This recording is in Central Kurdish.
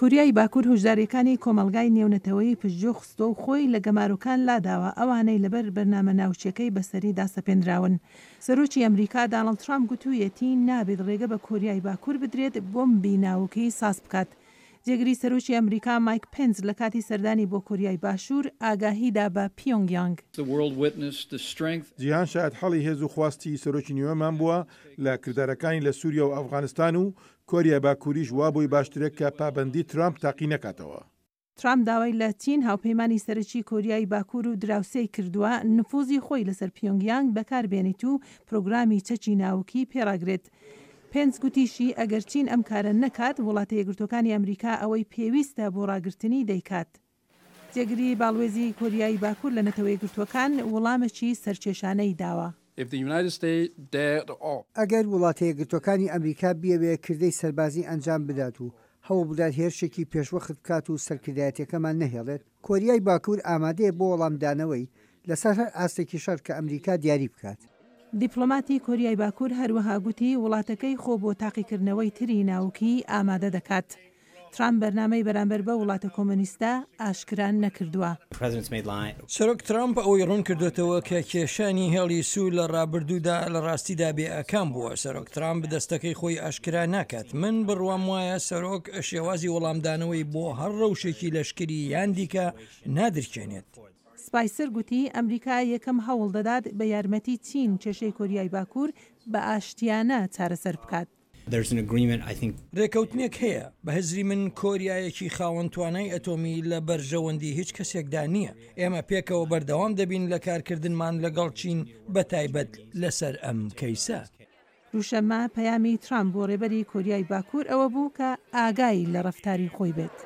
کوریای باکوور هۆشداریەکانی کۆمەڵگای نێونەتەوەی پشتگوێ خستۆ و خۆی لە گەماروکان لاداوە ئەوانەی لەبەر بەرنامە ناوچیەکەی بەسەری داسەپێنراون. سەرۆکی ئەمریکا دانەڵد ترامپ گوتوویەتی نابێت ڕێگە بە کۆریای باکوور بدرێت بۆمبی ناوکی ساز بکات. جێگری سەرۆکی ئەمریکا مایک پێنس لە کاتی سەردانی بۆ کۆریای باشوور ئاگاهیدا بە پیۆنگیانگ. جیهان شاید هەڵی هێز و خواستی سەرۆکی نیوەمان بووە لە کردارەکانی لە سووریا و ئەفغانستان و کۆریای باکووریش وا بۆی باشترێک کە پابەندی ترامپ تاقی نەکاتەوە. ترامپ داوای لە چین هاوپەیمانی سەرەکی کۆریای باکوور و دراوسێی کردووە نفوزی خۆی لەسەر پیۆنگیانگ بەکاربێنێت و پرۆگرامی چەکی ناوکی پێڕاگرێت. پێنس گوتیشی ئەگەر چین ئەم کارە نەکات وڵاتە یەکگرتوەکانی ئەمریکا ئەوەی پێویستە بۆ ڕاگررتنی دەیکات. جێگری باڵوێزی کۆریایی باکوور لە نەتەوەی یەکگرتوەکان وەڵامێکی سەرکێشانەی داوە. ئەگەر وڵاتە یەکگرتوەکانی ئەمریکا بیەوێ کردەی سەربازی ئەنجام بدات و هەوڵ بدات هێرشێکی پێشوەخت بکات و سەرکردایەتەکەمان نەهێڵێت، کۆریای باکوور ئامادەیە بۆ وەڵامدانەوەی لەسەر هەر ئاستێکی شەر کە ئەمریکا دیاری بکات. دیپلۆماتی کۆریای باکوور هەروەها گوتی وڵاتەکەی خۆ بۆ تاقیکردنەوەی تری ناوکی ئامادە دەکات. ترامپ بەرنامەی بەرامبەر بە وڵاتە کۆمۆنیستە ئاشکران نەکردووە. سەرۆک ترامپ ئەوەی ڕوون کردوێتەوە کە کێشانی هێڵی سوور لە ڕابردوودا لە ڕاستیدا بێئەکان بووە. سەرۆک ترامپ دەستەکەی خۆی ئاشکرا ناکات. من بڕوام وایە سەرۆک شێوازی وەڵامدانەوەی بۆ هەر ڕەوشێکی لەشکری یان دیکە نادرکێنێت. سپایسر گوتی ئەمریکا یەکەم هەوڵ دەدات بە یارمەتی چین کێشەی کۆریای باکوور بە ئاشتیانە چارەسەر بکات. ڕێکەوتنێک هەیە بە هەزری من کۆریایەکی خاوەن توانای ئەتۆمی لە بەرژەوەندی هیچ کەسێکدا نییە. ئێمە پێکەوە بەردەوام دەبین لە کارکردنمان لەگەڵ چین بە تایبەت لەسەر ئەم کەیسە. دووشەممە پەیامی ترامپ بۆ ڕێبەری کۆریای باکوور ئەوە بوو کە ئاگای لە ڕەفتاری خۆی بێت.